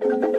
Welcome,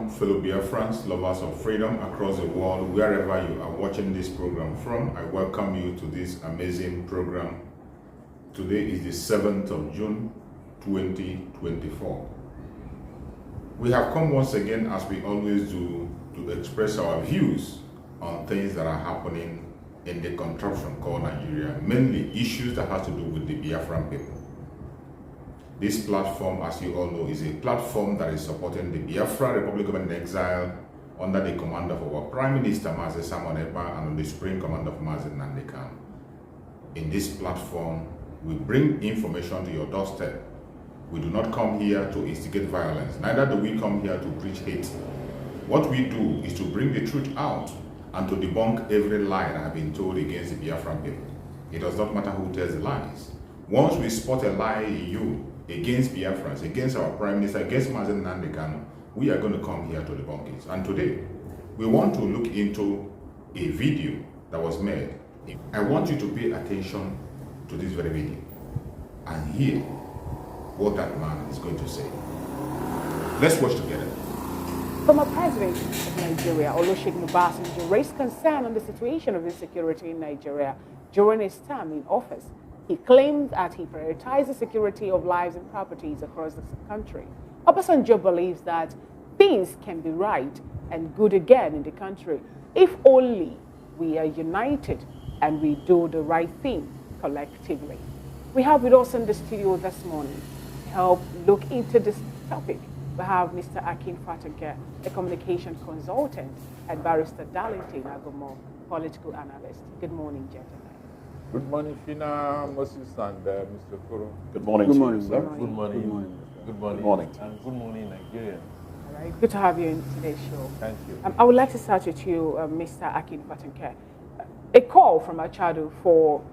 fellow Biafrans, lovers of freedom across the world, wherever you are watching this program from. I welcome you to this amazing program. Today is the 7th of June, 2024. We have come once again, as we always do, to express our views on things that are happening in the contraption called Nigeria, mainly issues that have to do with the Biafran people. This platform, as you all know, is a platform that is supporting the Biafra Republic Government in exile under the command of our Prime Minister, Mazi Simon Ekpa, and under the supreme command of Mazi Nnamdi Kanu. In this platform, we bring information to your doorstep. We do not come here to instigate violence. Neither do we come here to preach hate. What we do is to bring the truth out and to debunk every lie that has been told against the Biafran people. It does not matter who tells the lies. Once we spot a lie in you, against Biafrans, against our Prime Minister, against Mazi Nnamdi Kanu, we are going to come here to debunk it. And today, we want to look into a video that was made. I want you to pay attention to this very video and hear what that man is going to say. Let's watch together. Former President of Nigeria, Olusegun Obasanjo, raised concern on the situation of insecurity in Nigeria during his term in office. He claimed that he prioritized the security of lives and properties across the country. Obasanjo believes that things can be right and good again in the country if only we are united and we do the right thing collectively. We have with us in the studio this morning to help look into this topic. We have Mr. Akin Fatake, a communication consultant, and Barrister Darlington Agomo, political analyst. Good morning, gentlemen. Good morning, Fina, Moses, and Mr. Koro. Good morning. Good morning, sir. Good morning. Good morning. Good morning. And good morning, Nigeria. All right, good to have you in today's show. Thank you. I would like to start with you, Mr. Akin Fatake. A call from Achadu for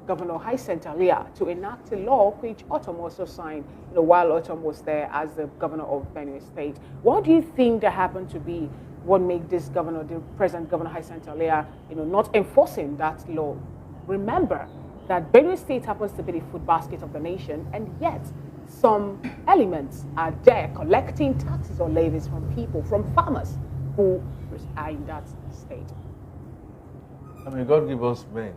Governor Hyacinth Alia to enact a law which Otom also signed, while Otom was there as the governor of Benue State. What do you think that happened to be what made this governor, the present Governor Hyacinth Alia, not enforcing that law? Remember that Benue State happens to be the food basket of the nation, and yet some elements are there collecting taxes or levies from people, from farmers who are in that state. I mean, God give us men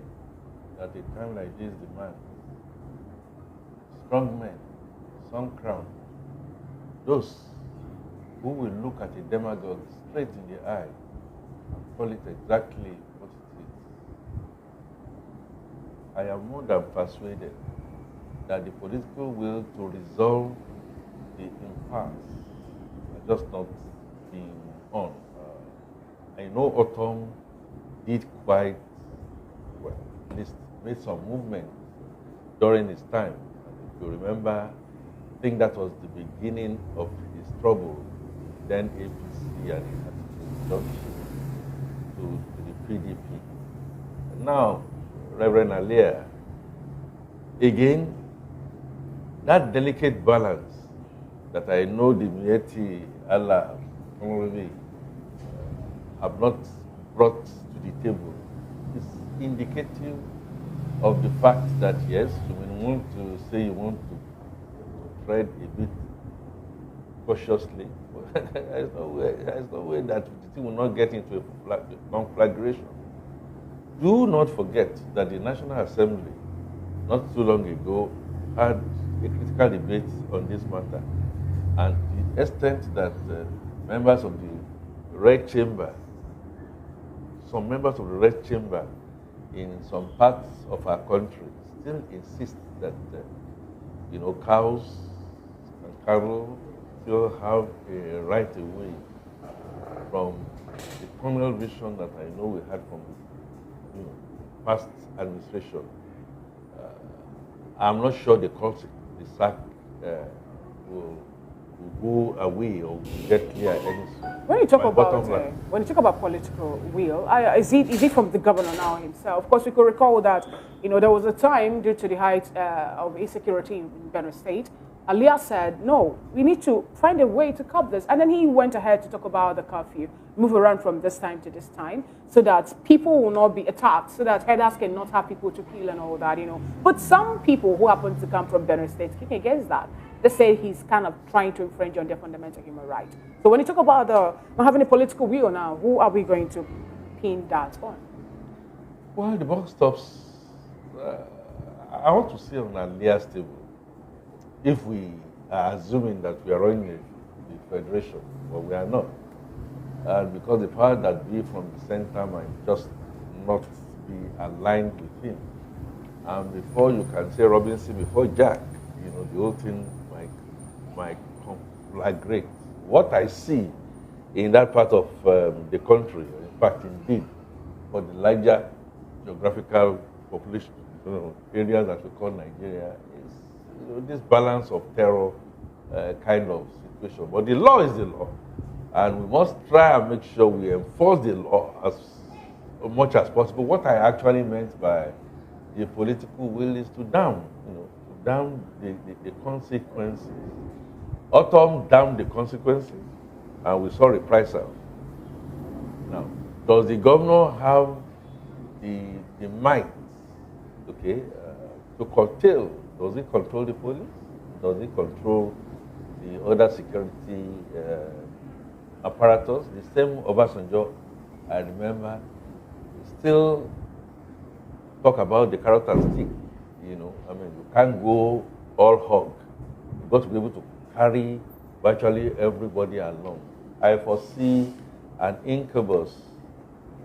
at a time like this, demand strong men, some crown, those who will look at a demagogue straight in the eye and call it exactly what it is. I am more than persuaded that the political will to resolve the impasse are just not being on. I know Otom did quite well, at least made some movement during his time. And if you remember, I think that was the beginning of his trouble, then APC, and he had to jump to the PDP. And now, Reverend Alia, again, that delicate balance that I know the Mieti Allah have not brought to the table is indicative of the fact that, yes, you want to say you want to tread a bit cautiously, but there's no way that the thing will not get into a conflagration. Do not forget that the National Assembly, not too long ago, had a critical debate on this matter, and to the extent that members of the Red Chamber, some members of the Red Chamber in some parts of our country still insist that cows and cattle still have a right away from the communal vision that I know we had from the past administration. I'm not sure the sack will go away or get clear any soon. When you talk about political will, is it from the governor now himself? Of course, we could recall that there was a time due to the height of insecurity in Benue State Aliyah said, no, we need to find a way to curb this. And then he went ahead to talk about the curfew, move around from this time to this time, so that people will not be attacked, so that herders cannot have people to kill and all that, you know. But some people who happen to come from Benue State kicking against that. They say he's kind of trying to infringe on their fundamental human rights. So when you talk about not having a political will now, who are we going to pin that on? Well, the buck stops. I want to see on Aliyah's table, if we are assuming that we are running the federation, but we are not. And because the power that be from the center might just not be aligned with him. And before you can say Robinson, before Jack, you know, the whole thing might conflagrate. What I see in that part of the country, in fact, indeed, for the larger geographical population, areas that we call Nigeria, is this balance of terror kind of situation. But the law is the law, and we must try and make sure we enforce the law as much as possible. What I actually meant by the political will is to down, the consequences. Autumn down the consequences, and we saw reprisal. Now, does the governor have the might, to curtail? Does he control the police? Does he control the other security apparatus? The same Obasanjo, I remember, still talk about the carrot and stick. You can't go all hog. You've got to be able to carry virtually everybody along. I foresee an incubus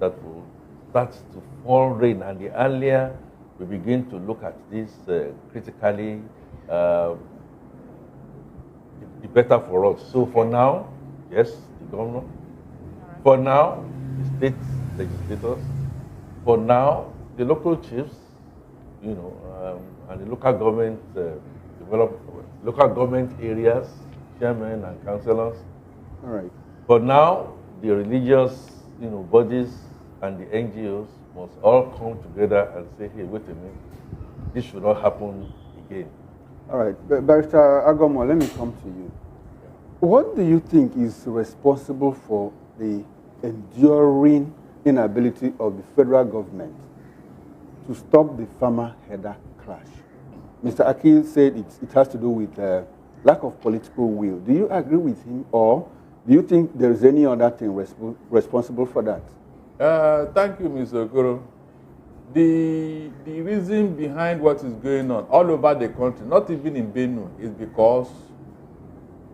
that will start to fall rain, and the earlier we begin to look at this critically, the better for us. So for now, yes, the governor. For now, the state legislators. For now, the local chiefs, and the local government local government areas, chairmen and councillors. All right. For now, the religious, bodies and the NGOs must all come together and say, hey, wait a minute, this should not happen again. All right. Barrister Agomo, let me come to you. What do you think is responsible for the enduring inability of the federal government to stop the farmer-herder clash? Mr. Aki said it has to do with lack of political will. Do you agree with him, or do you think there is any other thing responsible for that? Thank you, Mr. Okoro. The reason behind what is going on all over the country, not even in Benue, is because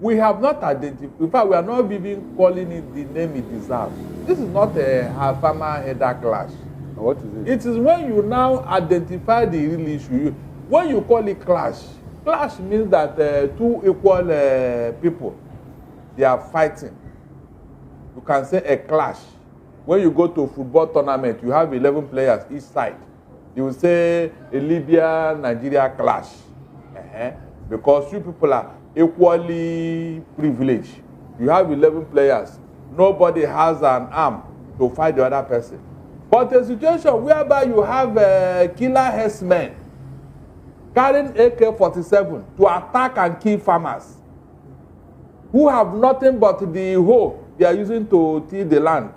we have not identified, in fact, we are not even calling it the name it deserves. This is not a farmer-herder clash. What is it? It is when you now identify the real issue. When you call it clash means that two equal people, they are fighting. You can say a clash. When you go to a football tournament, you have 11 players each side. You will say a Libya-Nigeria clash. Because you people are equally privileged. You have 11 players. Nobody has an arm to fight the other person. But a situation whereby you have killer herdsmen carrying AK-47 to attack and kill farmers who have nothing but the hoe they are using to till the land.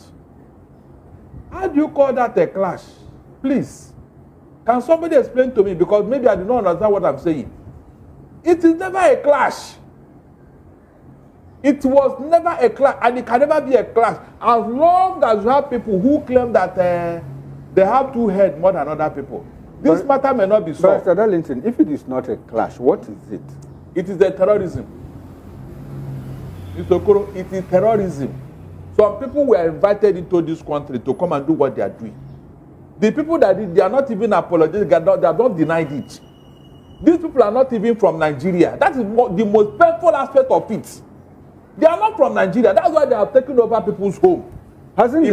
How do you call that a clash? Please, can somebody explain to me? Because maybe I do not understand what I'm saying. It is never a clash. It was never a clash, and it can never be a clash as long as you have people who claim that they have two heads more than other people. This matter may not be solved. Mr. Darlington, if it is not a clash, what is it? It is a terrorism. Mr. Okoro, it is terrorism. Some people were invited into this country to come and do what they are doing. The people that did, they are not even apologetic, they have not denied it. These people are not even from Nigeria. That is the most painful aspect of it. They are not from Nigeria. That's why they have taken over people's home. Hasn't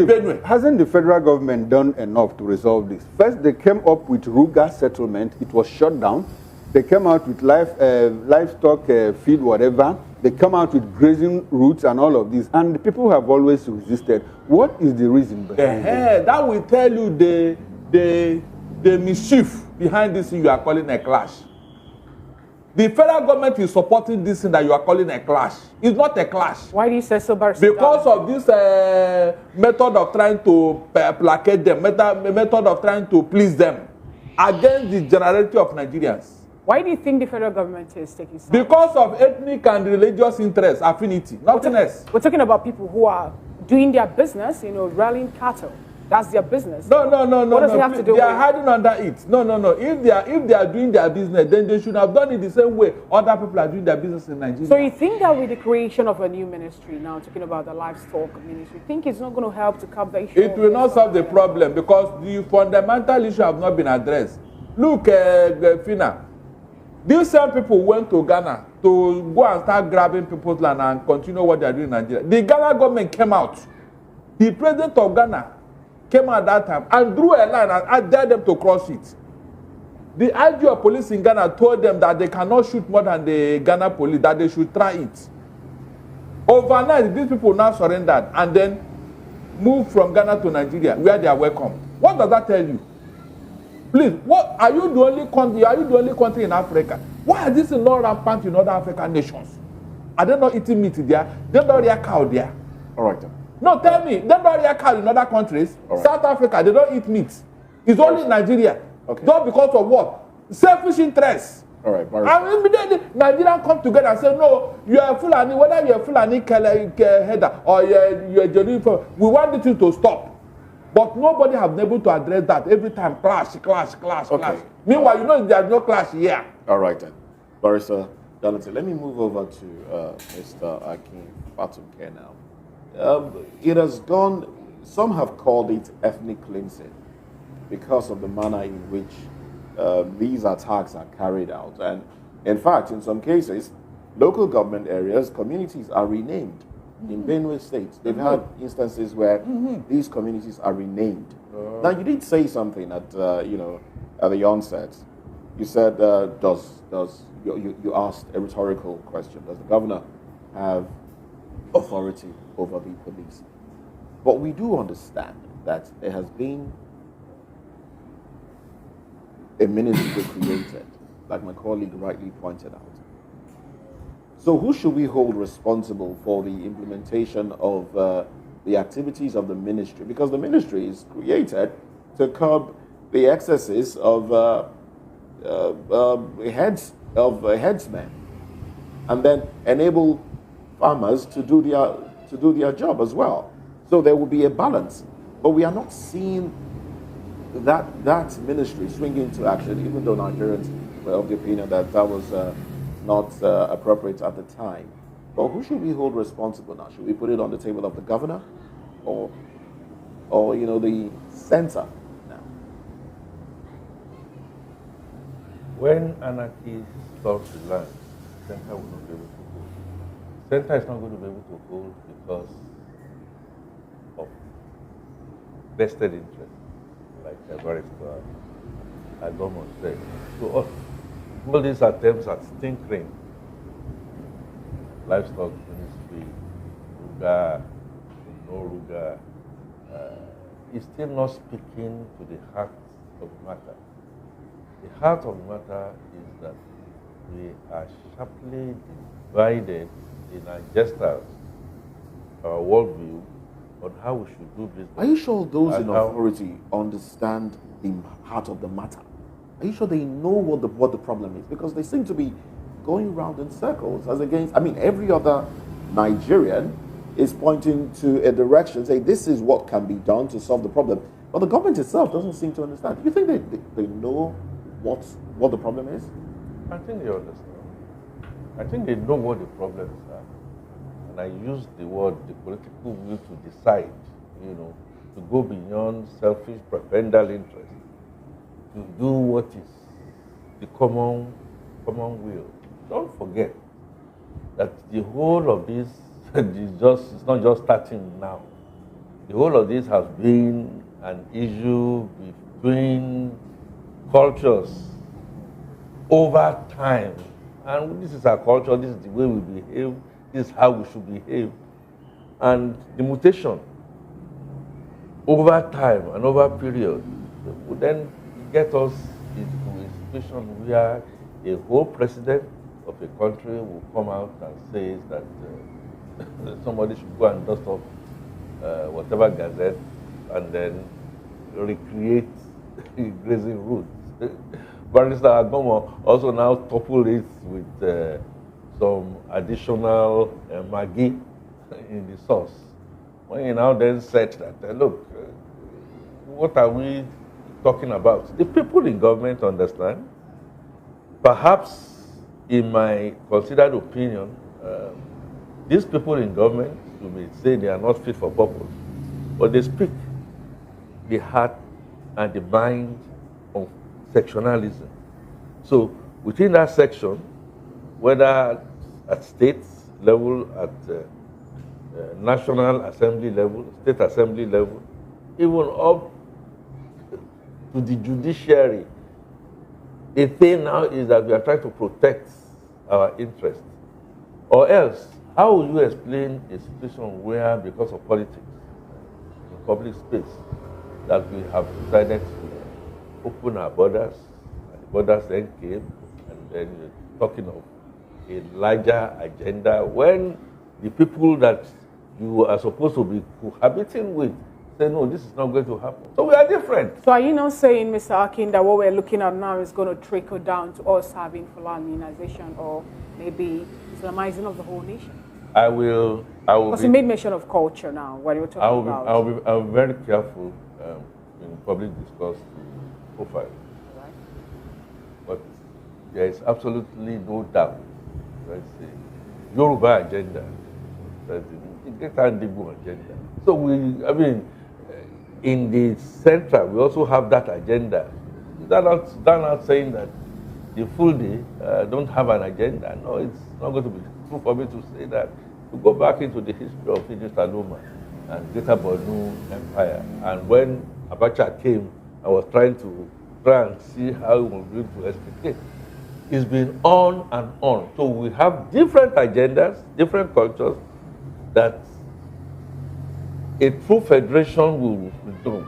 the federal government done enough to resolve this? First, they came up with Ruga settlement. It was shut down. They came out with livestock feed, whatever. They come out with grazing routes and all of this. And the people have always resisted. What is the reason behind it? That will tell you the mischief behind this thing you are calling a clash. The federal government is supporting this thing that you are calling a clash. It's not a clash. Why do you say so, Barrister? Because of this method of trying to placate them, method of trying to please them against the generality of Nigerians. Why do you think the federal government is taking sides? Because of ethnic and religious interest, affinity, nothing else. We're talking about people who are doing their business, rallying cattle. That's their business. No. What does it have to do They are with hiding under it. No. If they are doing their business, then they should have done it the same way other people are doing their business in Nigeria. So you think that with the creation of a new ministry, now talking about the livestock ministry, you think it's not going to help to curb the issue? It will not solve the problem because the fundamental issue have not been addressed. Look, Fina, these same people went to Ghana to go and start grabbing people's land and continue what they are doing in Nigeria. The Ghana government came out. The president of Ghana came out at that time and drew a line and dared them to cross it. The IG of police in Ghana told them that they cannot shoot more than the Ghana police, that they should try it. Overnight, these people now surrendered and then moved from Ghana to Nigeria, where they are welcome. What does that tell you? Please, what are you the only country? Are you the only country in Africa? Why is this not rampant in other African nations? Are they not eating meat there? They don't rear cow there. All right, then. No, tell me, they don't rear cow in other countries. Right. South Africa, they don't eat meat. It's only Nigeria. Okay. Just because of what? Selfish interests. All right, And immediately, Nigerians come together and say, no, you are Fulani, whether you are Fulani header or you are genuine, we want this thing to stop. But nobody has been able to address that. Every time, clash. Okay. Meanwhile, there's no clash here. All right, then. Barrister Donaldson, let me move over to Mr. Akin Fatumke now. It has gone, some have called it ethnic cleansing because of the manner in which these attacks are carried out. And in fact, in some cases, local government areas, communities are renamed. In Benue State, they've had instances where these communities are renamed. Now, you did say something at the onset. You said, you asked a rhetorical question. Does the governor have authority over the police? But we do understand that there has been a ministry created, like my colleague rightly pointed out. So who should we hold responsible for the implementation of the activities of the ministry? Because the ministry is created to curb the excesses of herdsmen, and then enable farmers to do their job as well. So there will be a balance, but we are not seeing that ministry swing into action, even though Nigerians were of the opinion that was not appropriate at the time. But who should we hold responsible now? Should we put it on the table of the governor, or the center now? When anarchy stops the land, center will not be able to hold. Center is not going to be able to hold because of vested interest, like the barrister Agomo said. So all these attempts at tinkering, livestock ministry, Ruga, no Ruga, is still not speaking to the heart of the matter. The heart of the matter is that we are sharply divided in our gestures, our worldview, on how we should do business. Are you sure those in authority understand the heart of the matter? Are you sure they know what the problem is? Because they seem to be going round in circles as against, every other Nigerian is pointing to a direction, saying this is what can be done to solve the problem. But the government itself doesn't seem to understand. Do you think they know what the problem is? I think they understand. I think they know what the problems are. And I use the word, the political will to decide, to go beyond selfish prebendal interest, to do what is the common will. Don't forget that the whole of this it's not just starting now. The whole of this has been an issue between cultures over time. And this is our culture, this is the way we behave, this is how we should behave. And the mutation over time and over period would then get us into a situation where a whole president of a country will come out and say that somebody should go and dust off whatever gazette and then recreate grazing routes. Barrister Agomo also now coupled it with some additional Maggi in the sauce. When you now then said that, look, what are we talking about? The people in government understand. Perhaps, in my considered opinion, these people in government, you may say they are not fit for purpose, but they speak the heart and the mind of sectionalism. So within that section, whether at state level, at National Assembly level, State Assembly level, even up to the judiciary, the thing now is that we are trying to protect our interests. Or else, how will you explain a situation where, because of politics in public space, that we have decided to open our borders, and the borders then came, and then you're talking of a larger agenda when the people that you are supposed to be cohabiting with say, no, this is not going to happen. So we are different. So are you not saying, Mr. Akin, that what we're looking at now is going to trickle down to us having Fulanization or maybe Islamizing of the whole nation? I will because you made mention of culture now, what you're talking about. I'll be very careful in public discourse to profile. Right. But there is absolutely no doubt, let's say, Yoruba agenda, that's the Greater Ndigo agenda. So in the center, we also have that agenda. They're not saying that the full day don't have an agenda. No, it's not going to be true for me to say that. To go back into the history of Egypt Aloma and Greater Borno Empire, and when Abacha came, I was trying and see how we were going to explicate. It's been on and on. So we have different agendas, different cultures that a true federation will do.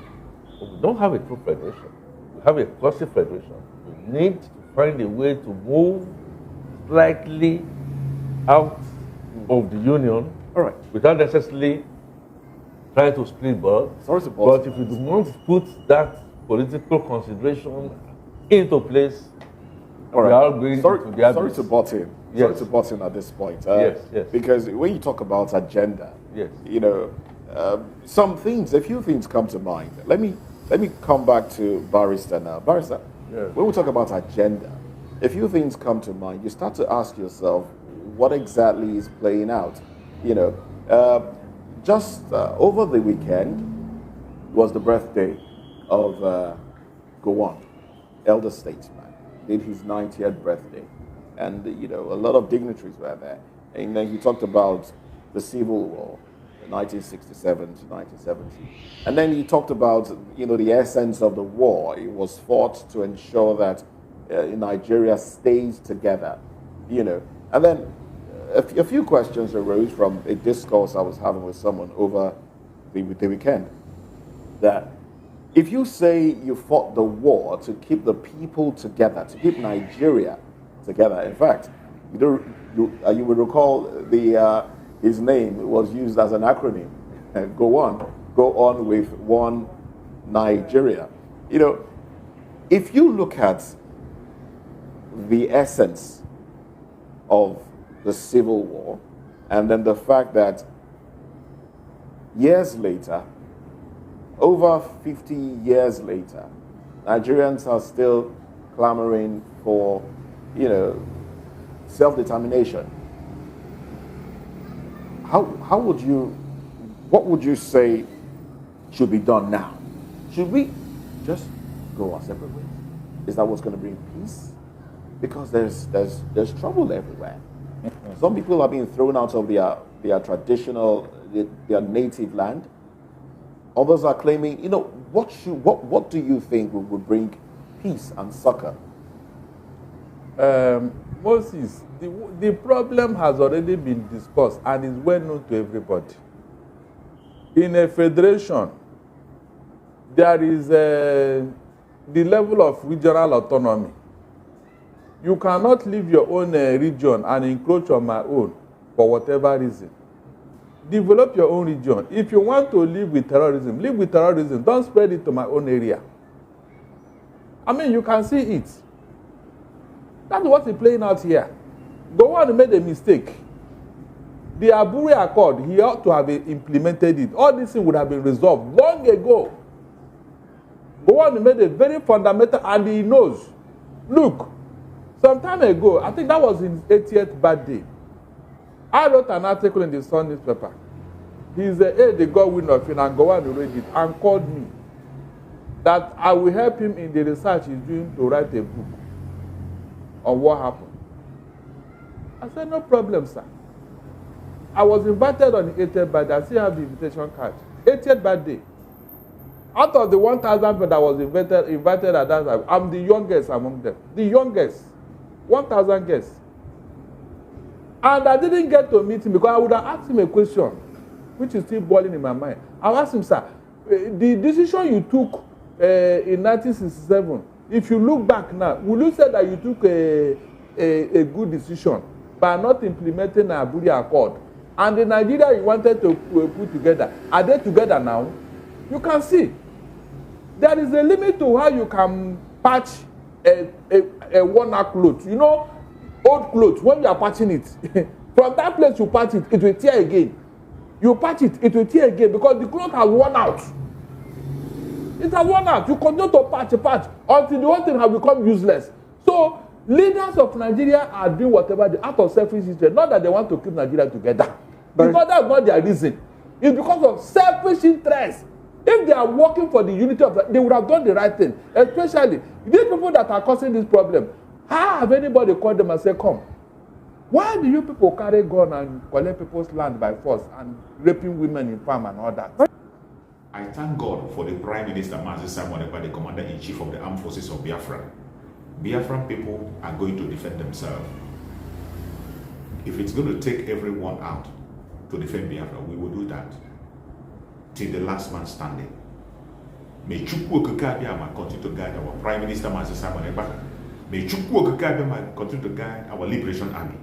We don't have a true federation. We have a quasi-federation. We need to find a way to move slightly out of the union, All right. without necessarily trying to split balls. Sorry to But if you do not put that political consideration into place, All we right. are going sorry, to the sorry abyss. to butt in. Yes. Sorry to butt in at this point. Yes. Because when you talk about agenda, Yes. you know, a few things come to mind. Let me come back to Barrister now. Barrister, Yes. when we talk about agenda, a few things come to mind. You start to ask yourself, what exactly is playing out? You know, just over the weekend was the birthday of Gowon, elder statesman. Did his 90th birthday, and you know, a lot of dignitaries were there. And then he talked about the Civil War, 1967 to 1970, and then he talked about, you know, the essence of the war. It was fought to ensure that Nigeria stays together, you know. And then a few questions arose from a discourse I was having with someone over the weekend. That if you say you fought the war to keep the people together, to keep Nigeria together, in fact, you will recall his name was used as an acronym. Go on with one Nigeria. You know, if you look at the essence of the Civil War, and then the fact that years later, over 50 years later, Nigerians are still clamoring for, you know, self-determination. What would you say should be done now? Should we just go our separate ways? Is that what's going to bring peace? Because there's trouble everywhere. Some people are being thrown out of their traditional, their native land. Others are claiming, you know, what do you think would bring peace and succor? Moses, the problem has already been discussed and is well known to everybody. In a federation, there is the level of regional autonomy. You cannot leave your own region and encroach on my own for whatever reason. Develop your own region. If you want to live with terrorism, live with terrorism. Don't spread it to my own area. I mean, you can see it. That's what's playing out here. Gowon made a mistake. The Aburi Accord, he ought to have implemented it. All this thing would have been resolved long ago. Gowon made a very fundamental, and he knows. Look, some time ago, I think that was his 80th birthday, I wrote an article in the Sun newspaper. He's the God winner of it, and Gowon read it and called me that I will help him in the research he's doing to write a book on what happened. I said, no problem, sir. I was invited on the 80th birthday. I still have the invitation card. 80th birthday. Out of the 1,000 people that was invited at that time, I'm the youngest among them. The youngest. 1,000 guests. And I didn't get to meet him because I would have asked him a question, which is still boiling in my mind. I asked him, sir, the decision you took in 1967, if you look back now, will you say that you took a good decision by not implementing the Aburi Accord? And the Nigeria you wanted to put together, are they together now? You can see. There is a limit to how you can patch a worn-out cloth. You know, old clothes, when you are patching it, from that place you patch it, it will tear again. You patch it, it will tear again because the cloth has worn out. It has worn out. You continue to patch until the whole thing has become useless. So, leaders of Nigeria are doing whatever they out of selfish interest. Not that they want to keep Nigeria together. But because that's not their reason. It's because of selfish interest. If they are working for the unity of they would have done the right thing. Especially these people that are causing this problem. How have anybody called them and said, come? Why do you people carry gun and collect people's land by force and raping women in farm and all that? I thank God for the Prime Minister, Mazi Simon Ekpa, the Commander-in-Chief of the Armed Forces of Biafra. Biafran people are going to defend themselves. If it's going to take everyone out to defend Biafra, we will do that. Till the last man standing. May Chukwu Okike continue to guide our Prime Minister, Mazi Simon Ekpa. May Chukwu Okike continue to guide our Liberation Army.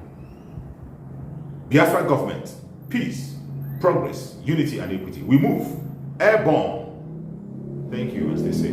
Biafra government, peace, progress, unity and equity. We move airborne. Thank you, as they say.